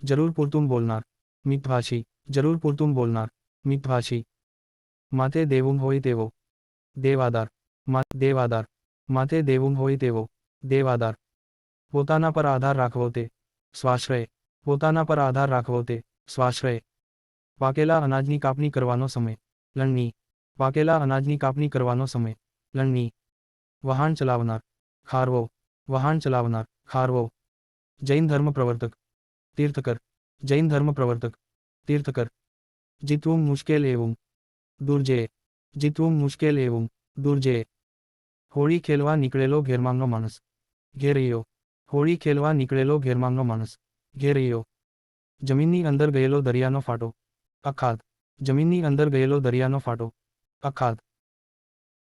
જરૂર પૂરતું બોલનાર, મિતભાષી, જરૂર પૂરતું બોલનાર, મિતભાષી. માથે દેવું હોય તેવો, દેવાદાર, દેવાદાર, માથે દેવું હોય તેવો, દેવાદાર. પોતાના પર આધાર રાખવો તે, સ્વાશ્રય, પોતાના પર આધાર રાખવો તે, સ્વાશ્રય. પાકેલા અનાજની કાપણી કરવાનો સમય, લણણી, પાકેલા અનાજની કાપણી કરવાનો સમય, લણણી. વહાણ ચલાવનાર, ખારવો, વહાણ ચલાવનાર, ખારવો. જૈન ધર્મ પ્રવર્તક, તીર્થકર, જૈન ધર્મ પ્રવર્તક, તીર્થકર. જીતવું મુશ્કેલ એવું, દુર્જય, જીતવું મુશ્કેલ એવું, દુર્જય. હોળી ખેલવા નીકળેલો ઘેરમાંગનો માણસ, ઘેરૈયો, હોળી ખેલવા નીકળેલો ઘેરમાંગનો માણસ, ઘેરૈયો. જમીનની અંદર ગયેલો દરિયાનો ફાટો, અખાત, જમીનની અંદર ગયેલો દરિયાનો ફાટો, અખાત.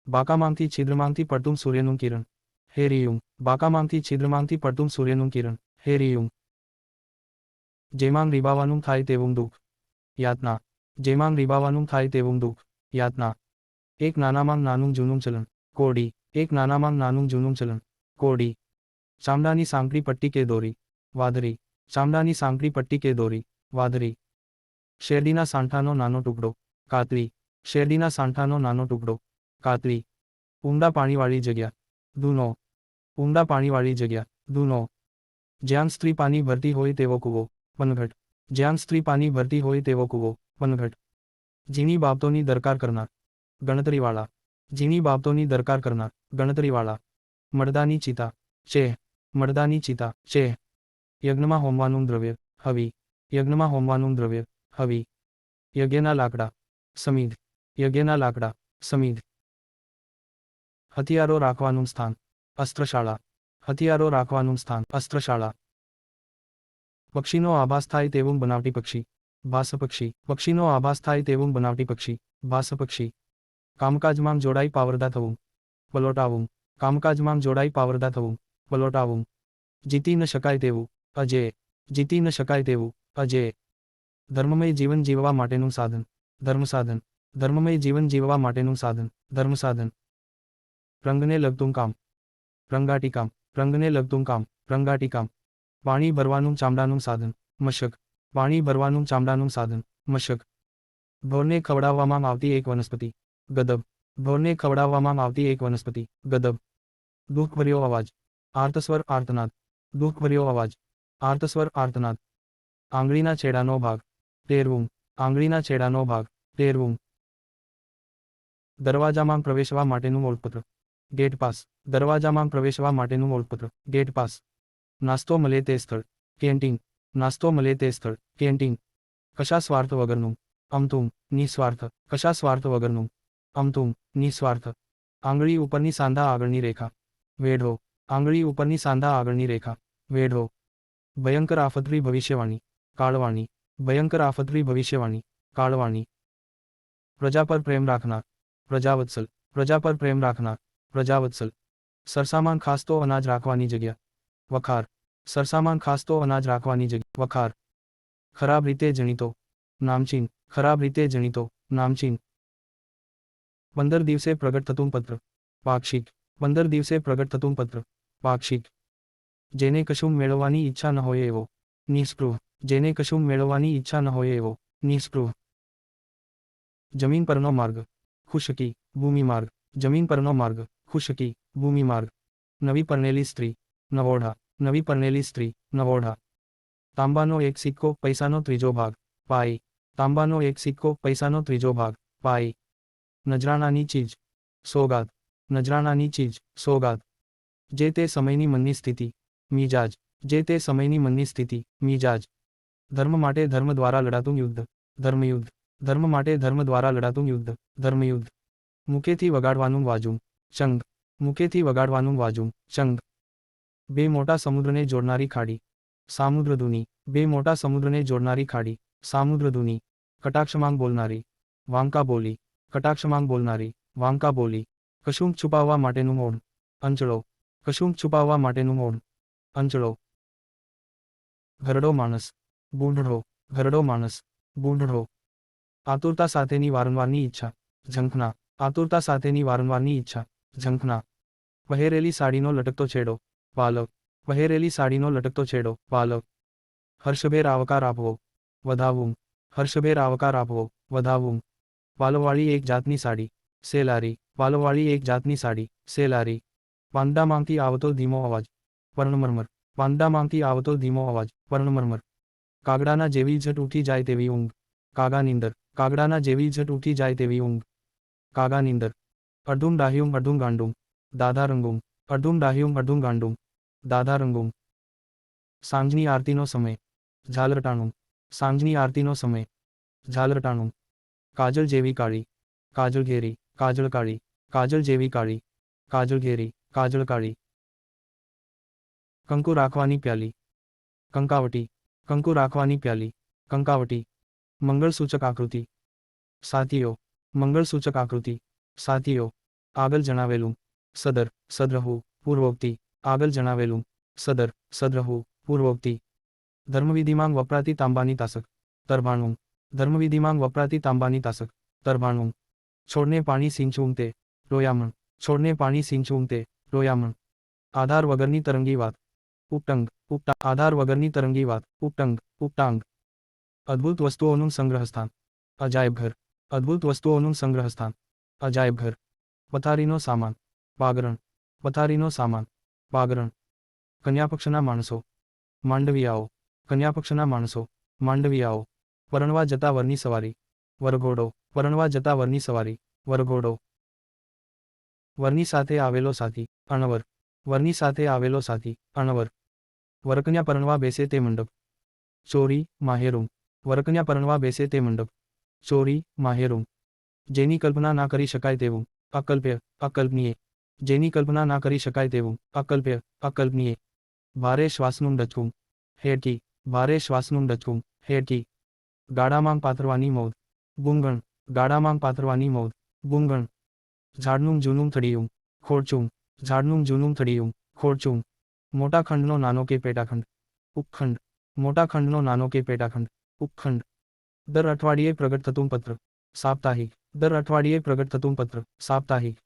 બાકામાંથી છિદ્રમાંથી પડતું સૂર્યનું કિરણ, હેરિયુંગ, બાકામાંથી છિદ્રમાંથી પડતું સૂર્યનું કિરણ, હેરિયુંગ. જેમાં રીબાવાનું થાય તેવું દુઃખ, યાતના, જેમાં રીબાવાનું થાય તેવું દુઃખ, યાતના. એક નાનામાં નાનું જૂનું ચલણ, કોડી, એક નાનામાં નાનું જૂનું ચલણ, કોડી. ચામડાની સાંકડી પટ્ટી કે દોરી, વાદળી, ચામડાની સાંકડી પટ્ટી કે દોરી, વાદળી. શેરડીના સાંઠાનો નાનો ટુકડો, કાતરી, શેરડીના સાંઠાનો નાનો ટુકડો, કાતરી. ઊંડા પાણીવાળી જગ્યા, દૂનો, ઊંડા પાણીવાળી જગ્યા, દૂનો. જ્યાં સ્ત્રી પાણી ભરતી હોય તેવો કૂવો, પનઘટ, જ્યાં સ્ત્રી પાણી ભરતી હોય તેવો કૂવો, પનઘટ. ઝીણી બાબતોની દરકાર કરનાર, ગણતરીવાળા, ઝીણી બાબતોની દરકાર કરનાર, ગણતરીવાળા. મડદાની ચિતા, ચેહ, મડદાની ચિતા, ચેહ. યજ્ઞમાં હોમવાનું દ્રવ્ય, હવી, યજ્ઞમાં હોમવાનું દ્રવ્ય, હવી. યજ્ઞના લાકડા, સમીધ, યજ્ઞના લાકડા, સમીધ. હથિયારો રાખવાનું સ્થાન, અસ્ત્રશાળા, હથિયારો રાખવાનું સ્થાન, અસ્ત્રશાળા. પક્ષીનો આભાસ થાય તેવું બનાવટી પક્ષી, ભાસ પક્ષી, પક્ષીનો આભાસ થાય તેવું બનાવટી પક્ષી, ભાસ પક્ષી. કામકાજમાં જોડાઈ પાવરદા થવું, પલોટાવું, કામકાજમાં જોડાઈ પાવરદા થવું, પલોટાવું. જીતી ન શકાય તેવું, અજેય, જીતી ન શકાય તેવું, અજેય. ધર્મમય જીવન જીવવા માટેનું સાધન, ધર્મસાધન, ધર્મમય જીવન જીવવા માટેનું સાધન, ધર્મસાધન. રંગને લગતું કામ, રંગાટીકામ, રંગને લગતું કામ, રંગાટીકામ. પાણી ભરવાનું ચામડાનું સાધન, મશક, પાણી ભરવાનું ચામડાનું સાધન, મશક. ઢોરને ખવડાવવામાં આવતી એક વનસ્પતિ, ગદબ, ઢોરને ખવડાવવામાં આવતી એક વનસ્પતિ, ગદબ. દુઃખભર્યો અવાજ, આર્તસ્વર આર્તનાદ, દુઃખભર્યો અવાજ, આર્તસ્વર આર્તનાદ. આંગળીના છેડાનો ભાગ, ટેરવું, આંગળીના છેડાનો ભાગ, ટેરવું. દરવાજામાં પ્રવેશવા માટેનું ઓળખપત્ર, ગેટ પાસ, દરવાજામાં પ્રવેશવા માટેનું ઓળખપત્ર, ગેટ પાસ. નાસ્તો મળે તે સ્થળ, કેન્ટીન, નાસ્તો મળે તે સ્થળ, કેન્ટીન. કશા સ્વાર્થ વગરનું, અમતું, નિસ્વાર્થ, કશા સ્વાર્થ વગરનું, અમતું, નિસ્વાર્થ. આંગળી ઉપરની સાંધા આગળની રેખા, વેઢો, આંગળી ઉપરની સાંધા આગળની રેખા, વેઢો. ભયંકર આફતરી ભવિષ્યવાણી, કાળવાણી, ભયંકર આફતરી ભવિષ્યવાણી, કાળવાણી. પ્રજા પર પ્રેમ રાખનાર, પ્રજાવત્સલ, પ્રજા પર પ્રેમ રાખનાર, પ્રજાવત્સલ. સરસામાન ખાસ તો અનાજ રાખવાની જગ્યા, વખાર, સરસામાન ખાસ તો અનાજ રાખવાની જગ્યા, વખાર. ખરાબ રીતે જણીતો, નામચીન, ખરાબ રીતે જણીતો, નામચીન. 15 દિવસે પ્રગટ થતું પત્ર, પાક્ષિક, 15 દિવસે પ્રગટ થતું પત્ર, પાક્ષિક. જેને કશું મેળવવાની ઈચ્છા ન હોય એવો, નિસ્પૃહ, જેને કશું મેળવવાની ઈચ્છા ન હોય એવો, નિસ્પૃહ. જમીન પરનો માર્ગ, ખુશકી, ભૂમિમાર્ગ, જમીન પરનો માર્ગ, ખુશકી, ભૂમિમાર્ગ. નવી પરણેલી સ્ત્રી, નવોઢા, નવી પરણેલી સ્ત્રી, નવોઢા. તાંબાનો એક સિક્કો, પૈસાનો ત્રીજો ભાગ, પાઈ, તાંબાનો એક સિક્કો, પૈસાનો ત્રીજો ભાગ, પાઈ. નજરાણાની ચીજ, સોગાદ, નજરાણાની ચીજ, સોગાદ. જે તે સમયની મનની સ્થિતિ, મિજાજ, જે તે સમયની મનની સ્થિતિ, મિજાજ. ધર્મ માટે ધર્મ દ્વારા લડાતું યુદ્ધ, ધર્મયુદ્ધ, ધર્મ માટે ધર્મ દ્વારા લડાતું યુદ્ધ, ધર્મયુદ્ધ. મુકેથી વગાડવાનું વાજું, ચંગ, મુકેથી વગાડવાનું વાજું, ચંગ. બે મોટા સમુદ્રને જોડનારી ખાડી, સામુદ્રધુની, બે મોટા સમુદ્રને જોડનારી ખાડી, સામુદ્રધુની. કટાક્ષમાંગ બોલનારી, વાંકા બોલી, કટાક્ષમાંગ બોલનારી, વાંકા બોલી. કશુંક છુપાવવા માટેનું ઓઢ, અંચળો, કશુંક છુપાવવા માટેનું ઓઢ, અંચળો. ઘરડો માણસ, બૂઢડો, ઘરડો માણસ, બૂઢડો. આતુરતા સાથેની વારંવારની ઈચ્છા, ઝંખના, આતુરતા સાથેની વારંવારની ઈચ્છા, ઝંખના. પહેરેલી સાડીનો લટકતો છેડો, પાલક, પહેરેલી સાડીનો લટકતો છેડો, પાલક. હર્ષભેર આવકાર આપવો, વધાવવું, હર્ષભેર આવકાર આપવો, વધાવવું. વાલોવાળી એક જાતની સાડી, સેલારી, વાલોવાળી એક જાતની સાડી, સેલારી. પાંદામાંથી આવતો ધીમો અવાજ, પર્ણમરમર, પાંદામાંથી આવતો ધીમો અવાજ, પર્ણમરમર. કાગડાના જેવી ઝટ ઉઠી જાય તેવી ઊંઘ, કાગાનીંદર, કાગડાના જેવી ઝટ ઉઠી જાય તેવી ઊંઘ, કાગાનીંદર. અડધું ડાહ્યું અડધું ગાંડું, દાદા રંગું, અડધું ડાહ્યું અડધું ગાંડું, દાદા રંગું. સાંજની આરતીનો સમય, ઝાલરટાણું, સાંજની આરતીનો સમય, ઝાલરટાણું. કાજલ જેવી કાળી, કાજલ ઘેરી, કાજળ કાળી, કાજલ જેવી કાળી, કાજળ ઘેરી, કાજળ કાળી. કંકુ રાખવાની પ્યાલી, કંકાવટી, કંકુ રાખવાની પ્યાલી, કંકાવટી. મંગળસૂચક આકૃતિ, સાથીઓ, મંગળસૂચક આકૃતિ, સાથીઓ. આગળ જણાવેલું, સદર, સદ્રહુ, પૂર્વોક્તિ, આગળ જણાવેલું, સદર, સદ્રહુ, પૂર્વોક્તિ. ધર્મવિધિમાં વપરાતી તાંબાની તાસક, તરભાણું, ધર્મવિધિમાં વપરાતી તાંબાની તાસક, તરભાણું. છોડને પાણી સિંચવું તે, રોયામણ, છોડને પાણી સિંચવું તે, રોયામણ. આધાર વગરની તરંગી વાત, ઉપટંગ, ઉપટા, આધાર વગરની તરંગી વાત, ઉપટંગ, ઉપટાંગ. અદ્ભુત વસ્તુઓનું સંગ્રહસ્થાન, અજાયબઘર, અદ્ભુત વસ્તુઓનું સંગ્રહસ્થાન, અજાયબઘર. પથારીનો સામાન, પાગરણ, પથારીનો સામાન, પાગરણ. કન્યાપક્ષના માણસો, માંડવિયાઓ, કન્યાપક્ષના માણસો, માંડવિયાઓ. પરણવા જતા વરની સવારી, વરઘોડો, પરણવા જતા વરની સવારી, વરઘોડો. વરની સાથે આવેલો સાથી, અણવર, વરની સાથે આવેલો સાથી, અણવર. વરકન્યા પરણવા બેસે તે મંડપ, ચોરી, માહેરૂમ, વરકન્યા પરણવા બેસે તે મંડપ, ચોરી, માહેરૂમ. જેની કલ્પના ના કરી શકાય તેવું, અકલ્પ્ય, અકલ્પનીય, જેની કલ્પના ના કરી શકાય તેવું, અકલ્પ્ય, અકલ્પનીય. ભારે શ્વાસનું ડચકું, હેઠી, ભારે શ્વાસનું ડચકું, હેઠી. ગાડામાં પાથરવાની મૌજ, ગુંગણ, ગાડામાં પાથરવાની મૌજ, ગુંગણ. ઝાડનું જૂનું થડિયું, ખોડચું, ઝાડનું જૂનું થડિયું, ખોડચું. મોટા ખંડનો નાનો કે પેટાખંડ, ઉપખંડ, મોટા ખંડનો નાનો કે પેટાખંડ, ઉપખંડ. દર અઠવાડિયે પ્રગટ થતું પત્ર, સાપ્તાહિક, દર અઠવાડિયે પ્રગટ થતું પત્ર, સાપ્તાહિક.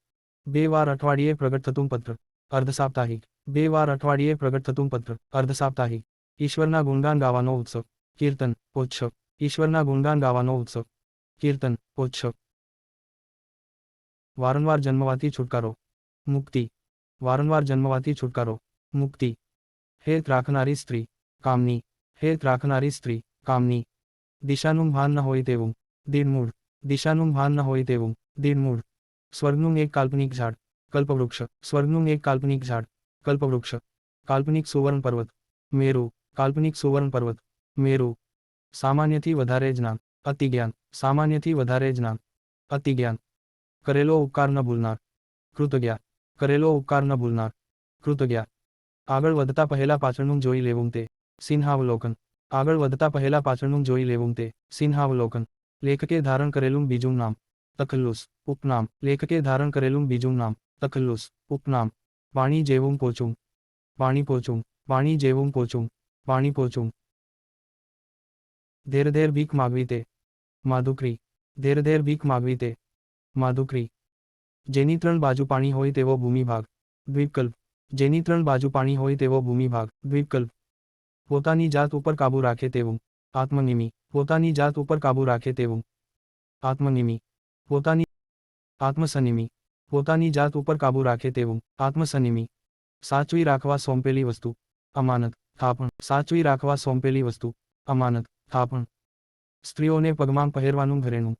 2 વાર અઠવાડિયે પ્રગટ થતું પત્ર, અર્ધ સાપ્તાહિક, 2 વાર અઠવાડિયે પ્રગટ થતું પત્ર, અર્ધ સાપ્તાહિક. ઈશ્વરના ગુણગાન ગાવાનો ઉત્સવ, કીર્તન, ઉત્સવ, ઈશ્વરના ગુણગાન ગાવાનો ઉત્સવ, કીર્તન, ઉત્સવ. વારંવાર જન્મવાથી છુટકારો, મુક્તિ, વારંવાર જન્મવાથી છુટકારો, મુક્તિ. હેત રાખનારી સ્ત્રી, કામની, હેત રાખનારી સ્ત્રી, કામની. દિશાનું ભાન ન હોય તેવું, દીડમૂળ, દિશાનું ભાન ન હોય તેવું, દીડમૂળ. સ્વર્ગનું એક કાલ્પનિક ઝાડ, કલ્પવૃક્ષ, સ્વર્ગનું એક કાલ્પનિક ઝાડ, કલ્પવૃક્ષ. કાલ્પનિક સુવર્ણ પર્વત, મેરુ, કાલ્પનિક સુવર્ણ પર્વત, મેરુ. સામાન્યથી વધારે જ્ઞાન, અતિજ્ઞાન, સામાન્યથી વધારે જ્ઞાન, અતિજ્ઞાન. કરેલો ઉપકાર ન ભૂલનાર, કૃતજ્ઞા, કરેલો ઉપકાર ન ભૂલનાર, કૃતજ્ઞા. આગળ વધતા પહેલા પાછળનું જોઈ લેવું તે, સિંહાવલોકન, આગળ વધતા પહેલા પાછળનું જોઈ લેવું તે, સિંહાવલોકન. લેખકે ધારણ કરેલું બીજું નામ, તખલ્લુસ, ઉપનામ, લેખકે ધારણ કરેલું બીજું નામ, તખલ્લુસ, ઉપનામ. પાણી જેવું પોચું, પાણી પોચું, પાણી જેવું પોચું, પાણી પોચું. ધેર ધેર ભીખ માગવી તે, માધુકરી, ધેર ધેર ભીખ માગવી તે, માધુકરી. જેની 3 બાજુ પાણી હોય તેવો ભૂમિભાગ, દ્વીપકલ્પ, જેની 3 બાજુ પાણી હોય તેવો ભૂમિભાગ, દ્વીપકલ્પ. પોતાની જાત ઉપર કાબૂ રાખે તેવું, આત્મનિમી, પોતાની જાત ઉપર કાબૂ રાખે તેવું, આત્મનિમી. પોતાની, આત્મસનિમી, પોતાની જાત ઉપર કાબૂ રાખે તેવું, આત્મસનિમી. સાચવી રાખવા સોંપેલી વસ્તુ, અમાનત, થાપણ, સાચવી રાખવા સોંપેલી વસ્તુ, અમાનત, થાપણ. સ્ત્રીઓને પગમાં પહેરવાનું ઘરેણું,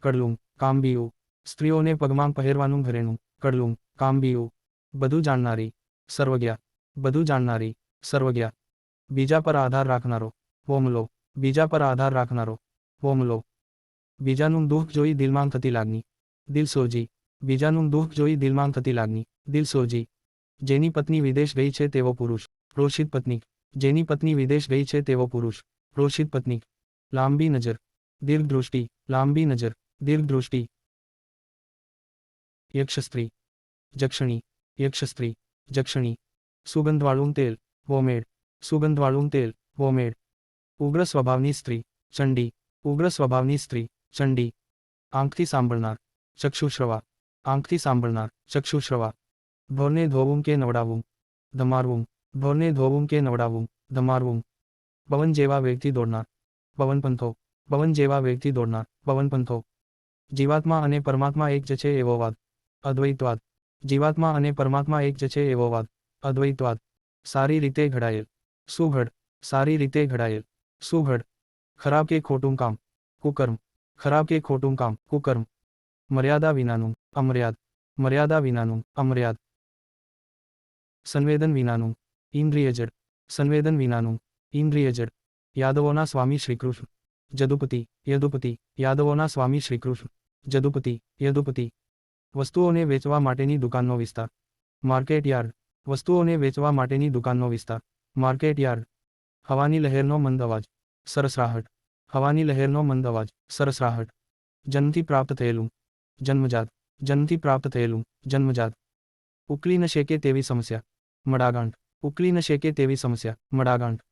કડલું, કામબીયું, સ્ત્રીઓને પગમાં પહેરવાનું ઘરેણું, કડલું, કામબીયું. બધું જાણનારી, સર્વજ્ઞા, બધું જાણનારી, સર્વજ્ઞા. બીજા પર આધાર રાખનારો, પોમલો, બીજા પર આધાર રાખનારો, પોમલો. બીજાનું દુઃખ જોઈ દિલમાં થતી લાગણી, દિલસોજી, બીજાનું દુઃખ જોઈ દિલમાં થતી લાગણી, દિલસોજી. જેની પત્ની વિદેશ ગઈ છે તેવો પુરુષ, પ્રોષિત પત્ની, જેની પત્ની વિદેશ ગઈ છે તેવો પુરુષ, પ્રોષિત પત્ની. લાંબી નજર, દીર્ઘદૃષ્ટિ, લાંબી નજર, દીર્ઘદૃષ્ટિ. યક્ષસ્ત્રી, જક્ષણી, યક્ષસ્ત્રી, જક્ષણી. સુગંધવાળું તેલ, પોમેડ, સુગંધવાળું તેલ, પોમેડ. ઉગ્ર સ્વભાવની સ્ત્રી, ચંડી, ઉગ્ર સ્વભાવની સ્ત્રી, ચંડી. આંખથી સાંભળનાર, ચક્ષુશ્રવા, આંખથી સાંભળનાર, ચક્ષુશ્રવા. ઢોરને ધોવું કે નવડાવવું, ધમારવું, ઢોરને ધોવું કે નવડાવવું, ધમારવું. પવન જેવા વેગથી દોડનાર, પવનપંથો, પવન જેવા વેગથી દોડનાર, પવનપંથો. જીવાત્મા અને પરમાત્મા એક જ છે એવો વાદ, અદ્વૈતવાદ. જીવાત્મા અને પરમાત્મા એક જ છે એવો વાદ, અદ્વૈતવાદ. સારી રીતે ઘડાયેલ, સુઘડ, સારી રીતે ઘડાયેલ, સુઘડ. ખરાબ કે ખોટું કામ, કુકર્મ, ખરાબ કે ખોટું કામ, કુકર્મ. મર્યાદા વિનાનું, અમર્યાદ, મર્યાદા વિનાનું, અમર્યાદ. સંવેદન વિનાનું, ઇન્દ્રિયજડ, સંવેદન વિનાનું, ઇન્દ્રિયજડ. યાદવોના સ્વામી શ્રીકૃષ્ણ, જદુપતિ, યદુપતિ, યાદવોના સ્વામી શ્રીકૃષ્ણ, જદુપતિ, યદુપતિ. વસ્તુઓને વેચવા માટેની દુકાનનો વિસ્તાર, માર્કેટ યાર્ડ, વસ્તુઓને વેચવા માટેની દુકાનનો વિસ્તાર, માર્કેટ યાર્ડ. હવાની લહેરનો મંદ અવાજ, સરસરાહટ, હવાની લહેરનો મંદ અવાજ, સરસરાહટ. જન્મથી પ્રાપ્ત થયેલું, જન્મજાત, જન્મથી પ્રાપ્ત થયેલું, જન્મજાત. ઉકળી ન શકે તેવી સમસ્યા, મડાગાંઠ, ઉકળી ન શકે તેવી સમસ્યા, મડાગાંઠ.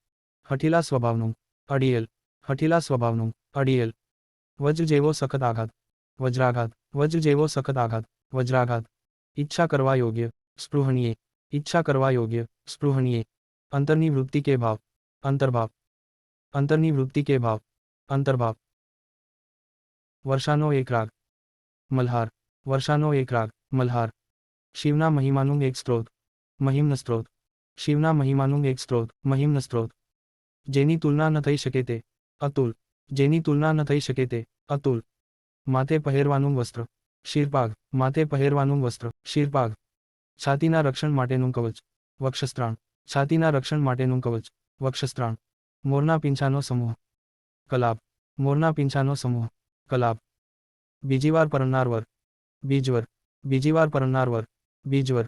હઠીલા સ્વભાવનું, અડિયેલ, હઠીલા સ્વભાવનું, અડિયેલ. વજ્ર જેવો સખત આઘાત, વજ્રાઘાત, વજ્ર જેવો સખત આઘાત, વજ્રાઘાત. ઈચ્છા કરવા યોગ્ય, સ્પૃહણીય, ઈચ્છા કરવા યોગ્ય, સ્પૃહણીય. અંતરની વૃત્તિ કે ભાવ, અંતર્ભાવ, અંતરની વૃત્તિ કે ભાવ, અંતર્ભાવ. વર્ષાનો એક રાગ, મલ્હાર, વર્ષાનો એક રાગ, મલ્હાર. શિવના મહિમાનું એક સ્ત્રોત, મહિમ્ન સ્ત્રોત, શિવના મહિમાનું એક સ્ત્રોત, મહિમ્ન સ્ત્રોત. જેની તુલના ન થઈ શકે તે, અતુલ, જેની તુલના ન થઈ શકે તે, અતુલ. માથે પહેરવાનું વસ્ત્ર, શિરપાગ, માથે પહેરવાનું વસ્ત્ર, શિરપાગ. છાતીના રક્ષણ માટેનું કવચ, વક્ષસ્ત્રાણ, છાતીના રક્ષણ માટેનું કવચ, વક્ષસ્ત્રાણ. મોરના પીંછાનો સમૂહ, કલાપ, મોરના પીંછાનો સમૂહ, કલાપ. બીજીવાર પરણનાર વર, બીજવર, બીજીવાર પરણનાર વર, બીજવર.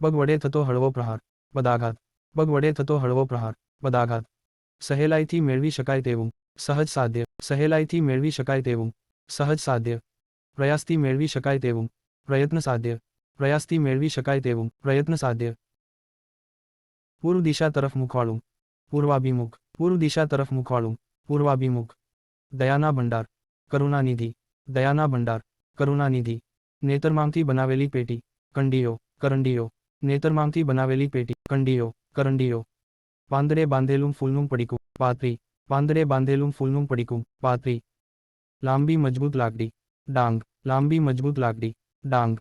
પગ વડે થતો હળવો પ્રહાર, પદાઘાત, પગ વડે થતો હળવો પ્રહાર, પદાઘાત. સહેલાઈથી મેળવી શકાય તેવું, સહજ સાધ્ય, સહેલાઈથી મેળવી શકાય તેવું, સહજ સાધ્ય. પ્રયાસથી મેળવી શકાય તેવું, પ્રયત્ન સાધ્ય, પ્રયાસથી મેળવી શકાય તેવું, પ્રયત્ન સાધ્ય. પૂર્વ દિશા તરફ મુખવાળું, પૂર્વાભિમુખ, પૂર્વ દિશા તરફ મુખવાળું, પૂર્વાભિમુખ. દયાના ભંડાર, કરુણાનિધિ, દયાના ભંડાર, કરુણાનિધિ. નેતરમામથી બનાવેલી પેટી, કંડીઓ, કરંડીઓ, નેતરમામથી બનાવેલી પેટી, કંડીઓ, કરંડીઓ. પાંદડે બાંધેલું ફૂલનું પડીકું, પાતરી, પાંદડે બાંધેલું ફૂલનું પડીકું, પાતરી. લાંબી મજબૂત લાકડી, ડાંગ, લાંબી મજબૂત લાકડી, ડાંગ.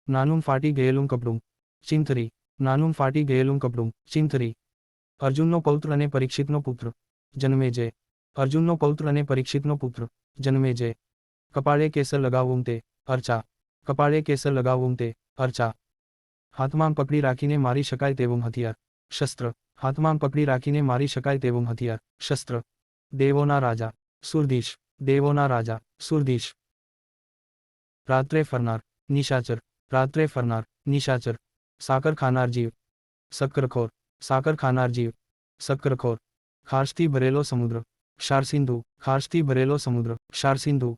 નાનું ફાટી ગયેલું કપડું, ચિંથરી, નાનું ફાટી ગયેલું કપડું, ચિંથરી. અર્જુનનો પૌત્ર અને પરીક્ષિતનો પુત્ર, જન્મેજય, અર્જુનનો પૌત્ર અને પરીક્ષિતનો પુત્ર, જન્મેજય. કપાળે કેસર લગાવવું તે, અર્ચા, કપાળે કેસર લગાવવું તે, અર્ચા. હાથમાં પકડી રાખીને મારી શકાય તેવું હથિયાર, શસ્ત્ર, હાથમાં પકડી રાખીને મારી શકાય તેવું હથિયાર, શસ્ત્ર. દેવોના રાજા, સુરધીશ, દેવોના રાજા, સુરધીશ. રાત્રે ફરનાર, નિશાચર, રાત્રે ફરનાર, નિશાચર. સાકર ખાનાર જીવ, શક્કરખોર, સાકર ખાનાર જીવ, શક્કરખોર. ખાર્સથી ભરેલો સમુદ્ર, ક્ષારસિંધુ, ખાર્સથી ભરેલો સમુદ્ર, ક્ષારસિંધુ.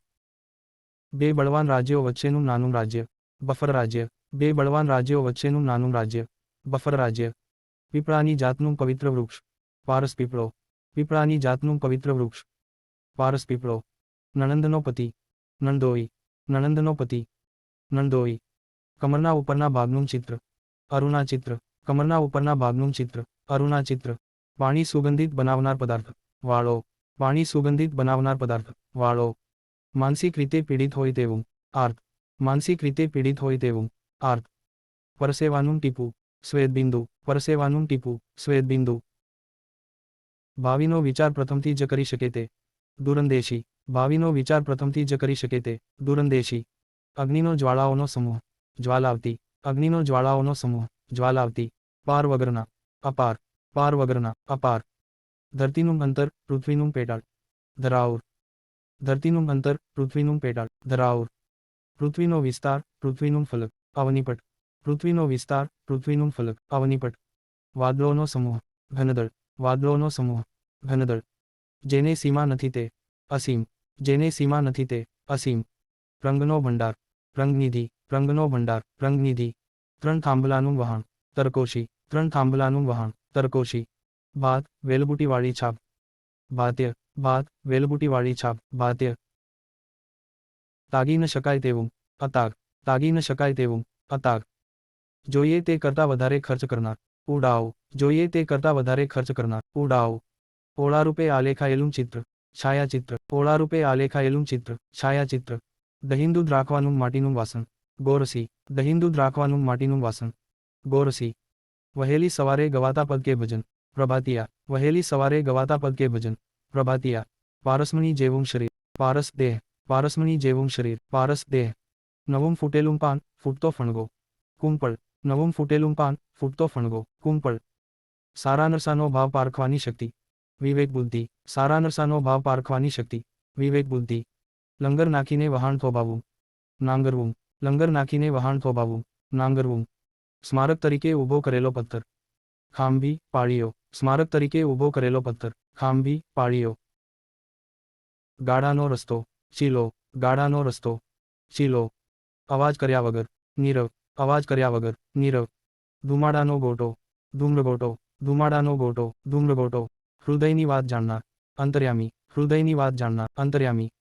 બે બળવાન રાજ્યો વચ્ચેનું નાનું રાજ્ય, બફર રાજ્ય, બે બળવાન રાજ્યો વચ્ચેનું નાનું રાજ્ય, બફર રાજ્ય. પીપળાની જાતનું પવિત્ર વૃક્ષ, પારસ પીપળો, પીપળાની જાતનું પવિત્ર વૃક્ષ, પારસ પીપળો. નણંદનો પતિ, નણદોઈ, નણંદનો પતિ, નણદોઈ. કમરના ઉપરના ભાગનું ચિત્ર, અરુણા ચિત્ર, કમરના ઉપરના ભાગનું ચિત્ર, અરુણા ચિત્ર. પાણી સુગંધિત બનાવનાર પદાર્થ, વાળો, પાણી સુગંધિત બનાવનાર પદાર્થ, વાળો. માનસિક રીતે પીડિત હોય તેવું, આર્ત, માનસિક રીતે પીડિત હોય તેવું, આર્ત. પરસેવાનું ટીપું, સ્વેદબિંદુ, પરસેવાનું ટીપું, સ્વેદબિંદુ. ભાવિનો વિચાર પ્રથમથી જ કરી શકે તે, દૂરંદેશી, ભાવિનો વિચાર પ્રથમથી જ કરી શકે તે, દૂરંદેશી. અગ્નિનો જ્વાળાઓનો સમૂહ, જ્વાલાવતી, અગ્નિનો જ્વાળાઓનો સમૂહ, જ્વાલાવતી. પાર વગરના, અપાર, પાર વગરના, અપાર. ધરતીનું અંતર, પૃથ્વીનું પેટાળ, ધરાઉર, ધરતીનું અંતર, પૃથ્વીનું પેટાળ, ધરાઉર. પૃથ્વીનો વિસ્તાર, પૃથ્વીનું ફલક, અવનિપટ, પૃથ્વીનો વિસ્તાર, પૃથ્વીનું ફલક, અવનિપટ. વાદળોનો સમૂહ, ઘનદળ, વાદળોનો સમૂહ, ઘનદળ. જેને સીમા નથી તે, અસીમ, જેને સીમા નથી તે, અસીમ. રંગનો ભંડાર, રંગનિધિ, રંગનો ભંડાર, રંગનિધિ. ત્રણ થાંભલાનું વહાણ, તરકોશી, ત્રણ થાંભલાનું વહાણ, તરકોશી. ભાત, વેલબુટીવાળી છાપ, ભાત્ય, ભાત, વેલબુટીવાળી છાપ, ભાત્ય. તાગી ન શકાય તેવું, અતાગ, તાગી ન શકાય તેવું, અતાગ. જોઈએ તે કરતાં વધારે ખર્ચ કરનાર, ઉડાવ, જોઈએ તે કરતાં વધારે ખર્ચ કરનાર, ઉડાવ. ઓળારૂપે આલેખાયેલું ચિત્ર, છાયાચિત્ર, ઓળારૂપે આલેખાયેલું ચિત્ર, છાયાચિત્ર. દહીં દૂધ રાખવાનું માટીનું વાસણ, ગોરસી, દહીં દૂધ રાખવાનું માટીનું વાસણ, ગોરસી. વહેલી સવારે ગવાતા પદ કે ભજન, પ્રભાતિયા, વહેલી સવારે ગવાતા પદ કે ભજન, પ્રભાતિયા. પારસમણી જેવું શરીર, પારસ દેહ, પારસમણી જેવું શરીર, પારસ દેહ. નવું ફૂટેલું પાન, ફૂટતો ફણગો, કુંપળ, નવું ફૂટેલું પાન, ફૂટતો ફણગો, કુંપળ. સારા નરસાનો ભાવ પારખવાની શક્તિ, વિવેક બુદ્ધિ, સારા નરસાનો ભાવ પારખવાની શક્તિ, વિવેક બુદ્ધિ. લંગર નાખીને વહાણ થોભાવવું, નાંગરવું, લંગર નાખીને વહાણ થોભાવવું, નાંગરવું. સ્મારક તરીકે ઊભો કરેલો પથ્થર, ખાંભી, પાળીઓ, સ્મારક તરીકે ઊભો કરેલો પથ્થર, ખાંભી, પાળીઓ. ગાડાનો રસ્તો, ચીલો, ગાડાનો રસ્તો, ચીલો. અવાજ કર્યા વગર, નીરવ, અવાજ કર્યા વગર, નીરવ. ધુમાડાનો ગોટો, ધૂમ્રગોટો, ધુમાડાનો ગોટો, ધૂમ્રગોટો. હૃદયની વાત જાણનાર, અંતર્યામી, હૃદયની વાત જાણનાર, અંતર્યામી.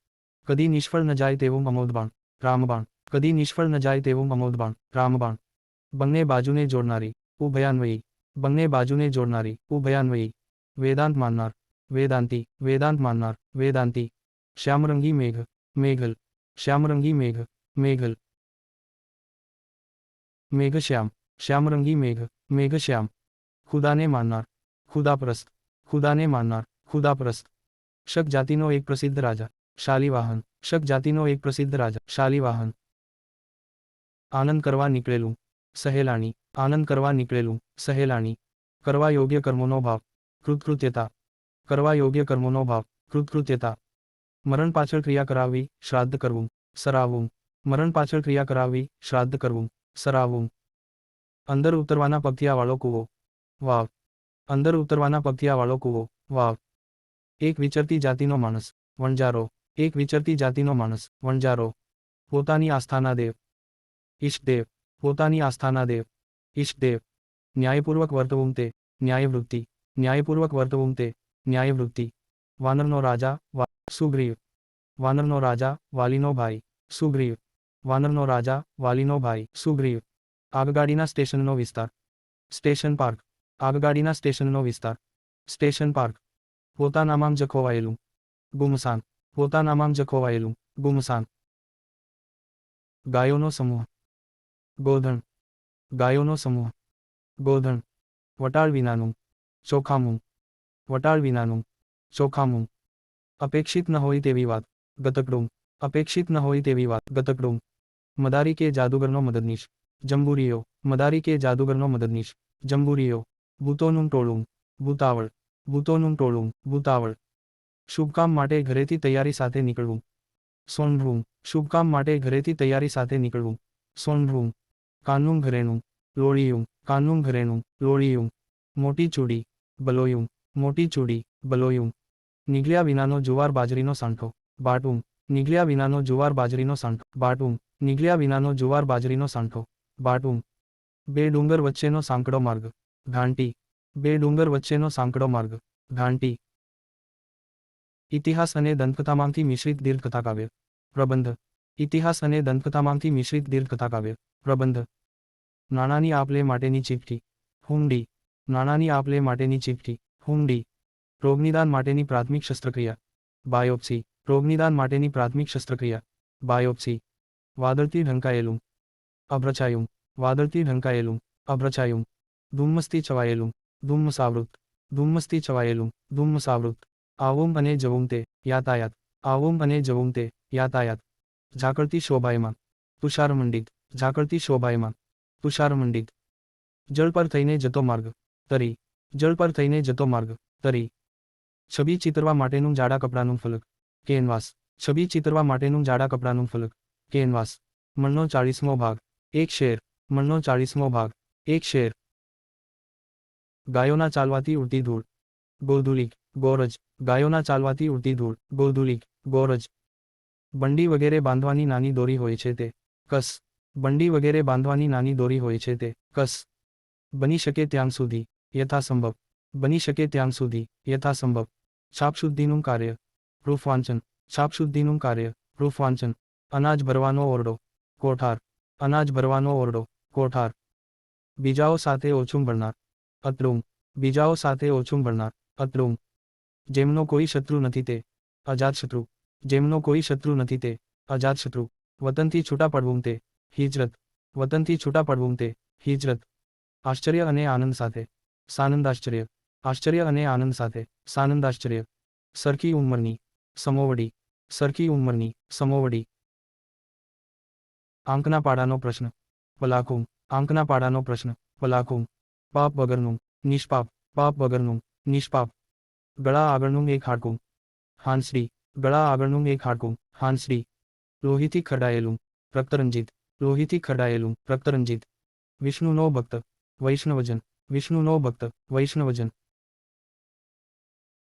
કદી નિષ્ફળ ન જાય તેવું અમોદબાણ, રામબાણ, કદી નિષ્ફળ ન જાય તેવું અમોદબાણ, રામબાણ. બંને બાજુને જોડનારી, ઉભયાન્વયી, બંને બાજુને જોડનારી, ઉભયાન્વયી. વેદાંત માનનાર, વેદાંતી, વેદાંત માનનાર, વેદાંતી. શ્યામરંગી મેઘ, મેઘલ, શ્યામરંગી મેઘ, મેઘલ. મેઘશ્યામ, શ્યામરંગી મેઘ, મેઘશ્યામ. ખુદાને માનનાર, ખુદાપરસ્ત, ખુદાને માનનાર, ખુદાપરસ્ત. શક જાતિનો એક પ્રસિદ્ધ રાજા, શાલિવાહન, શક જાતિનો એક પ્રસિદ્ધ રાજા, શાલિવાહન. આનંદ કરવા નીકળેલું, સહેલાણી, આનંદ કરવા નીકળેલું, સહેલાણી. કરવા યોગ્ય કર્મોનો ભાવ, કૃતકૃત્યતા, કરવા યોગ્ય કર્મોનો ભાવ, કૃતકૃત્યતા. મરણ પાછળ ક્રિયા કરાવવી, શ્રાદ્ધ કરવું, સરાવવું, મરણ પાછળ ક્રિયા કરાવવી, શ્રાદ્ધ કરવું, સરાવવું. અંદર ઉતરવાના પગથિયાવાળો કૂવો, વાવ, અંદર ઉતરવાના પગથિયાવાળો કૂવો, વાવ. એક વિચરતી જાતિનો માણસ, વણજારો, એક વિચરતી જાતિનો માણસ, વણજારો. પોતાની આસ્થાના દેવ, ઈષ્ટદેવ, પોતાની આસ્થાના દેવ, ઈષ્ટદેવ. ન્યાયપૂર્વક વર્તવું તે, ન્યાયવૃત્તિ, ન્યાયપૂર્વક વર્તવું તે, ન્યાયવૃત્તિ. વાનરનો રાજા, સુગ્રીવ, વાનરનો રાજા, વાલીનો ભાઈ, સુગ્રીવ, વાનરનો રાજા, વાલીનો ભાઈ, સુગ્રીવ. આગગાડીના સ્ટેશનનો વિસ્તાર, સ્ટેશન પાર્ક, આગગાડીના સ્ટેશનનો વિસ્તાર, સ્ટેશન પાર્ક. પોતાનામાં જ ખોવાયેલું, ગુમસાન, પોતાનામાં જ ખોવાયેલું, ગુમસાન. ગાયોનો સમૂહ, ગોધણ, ગાયોનો સમૂહ, ગોધણ. વટાળ વિનાનું, ચોખામું, વટાળ વિનાનું, ચોખામું. અપેક્ષિત ન હોય તેવી વાત, ગતકડુમ, અપેક્ષિત ન હોય તેવી વાત, ગતકડુમ. મદારી કે જાદુગરનો મદદનીશ, જંબુરીયો, મદારી કે જાદુગરનો મદદનીશ, જંબુરીયો. ભૂતોનું ટોળું, ભૂતાવળ, ભૂતોનું ટોળું, ભૂતાવળ. શુભકામ માટે ઘરેથી તૈયારી સાથે નીકળવું, સોનભ્રૂમ, શુભકામ માટે ઘરેથી તૈયારી સાથે નીકળવું, સોનભ્રૂમ. કાનનું ઘરેણું, લોળિયું, કાનનું ઘરેણું, લોળિયું. મોટી ચૂડી, બલોયું, મોટી ચૂડી, બલોયું. નીકળ્યા વિનાનો જુવાર બાજરીનો સાંઠો, બાટું, નીકળ્યા વિનાનો જુવાર બાજરીનો સાંઠો, બાટું, નીકળ્યા વિનાનો જુવાર બાજરીનો સાંઠો, બાટું. બે ડુંગર વચ્ચેનો સાંકડો માર્ગ, ઘાંટી, બે ડુંગર વચ્ચેનો સાંકડો માર્ગ, ઘાંટી. ઇતિહાસ અને દંતકથામાંથી મિશ્રિત દીર્ઘકથા કાવ્ય, પ્રબંધ, ઇતિહાસ અને દંતકથામાંથી મિશ્રિત દીર્ઘકથા કાવ્ય, પ્રબંધ. નાણાંની આપ-લે માટેની ચીઠ્ઠી, હુંડી, નાણાંની આપ-લે માટેની ચીઠ્ઠી, હુંડી. રોગનિદાન માટેની પ્રાથમિક શસ્ત્રક્રિયા, બાયોપ્સી, રોગનિદાન માટેની પ્રાથમિક શસ્ત્રક્રિયા, બાયોપ્સી. વાદળથી ઢંકાયેલું, અભ્રછાયું, વાદળથી ઢંકાયેલું, અભ્રછાયું. ધુમ્મસથી છવાયેલું, ધુમ્મસાવૃત, ધુમ્મસથી છવાયેલું, ધુમ્મસાવૃત. આવું અને જવું તે, યાતાયાત, આવું અને જવું તે, યાતાયાત. ઝાકળતી શોભાયમાન, તુષારમંડિત, ઝાકળતી શોભાયમાન, તુષારમંડિત. જળ પર થઈને જતો માર્ગ, તરી, જળ પર થઈને જતો માર્ગ, તરી. છબી ચિતરવા માટેનું જાડા કપડાનું ફલક, કેનવાસ, છબી ચિતરવા માટેનું જાડા કપડાનું ફલક, કેનવાસ. મણનો 40મો ભાગ, એક શેર, મણનો 40મો ભાગ, એક શેર. ગાયોના ચાલવાથી ઉડતી ધૂળ, ગોધુલિક, ગોરજ, ગાયોના ચાલવાથી ઉડતી ધૂળ, ગોધુલિક, ગોરજ. બંડી વગેરે બાંધવાની નાની દોરી હોય છે તે, કસ, બંડી વગેરે બાંધવાની નાની દોરી હોય છે તે, કસ. બની શકે ત્યાં સુધી, યથાસંભવ, બની શકે ત્યાં સુધી, યથાસંભવ. છાપશુદ્ધિનું કાર્ય, પ્રૂફ વાંચન, છાપશુદ્ધિનું કાર્ય, પ્રૂફ વાંચન. અનાજ ભરવાનો ઓરડો, કોઠાર, અનાજ ભરવાનો ઓરડો, કોઠાર. બીજાઓ સાથે ઓછું ભણનાર, અતડુમ, બીજાઓ સાથે ઓછું ભણનાર, અતડુમ. જેમનો કોઈ શત્રુ નથી તે અજાતશત્રુ, જેમનો કોઈ શત્રુ નથી તે અજાતશત્રુ, વતનથી છૂટા પડવું તે હિજરત, વતનથી છૂટા પડવું તે હિજરત, આશ્ચર્ય અને આનંદ સાથે સાનંદાશ્ચર્ય, આશ્ચર્ય અને આનંદ સાથે સાનંદાશ્ચર્ય, સરખી ઉંમરની સમોવડી, સરખી ઉંમરની સમોવડી, આંકના પાડાનો પ્રશ્ન પલાખું, આંકના પાડાનો પ્રશ્ન પલાખું, પાપ વગરનું નિષ્પાપ, પાપ વગરનું નિષ્પાપ, ગળા આગળનું એક હાડકું હાંસડી, ગળા આગળનું એક હાડકું હાંસડી, લોહીથી ખરડાયેલું રક્તરંજિત, લોહીથી ખરડાયેલું રક્તરંજિત, વિષ્ણુનો ભક્ત વૈષ્ણવજન, વિષ્ણુનો ભક્ત વૈષ્ણવજન.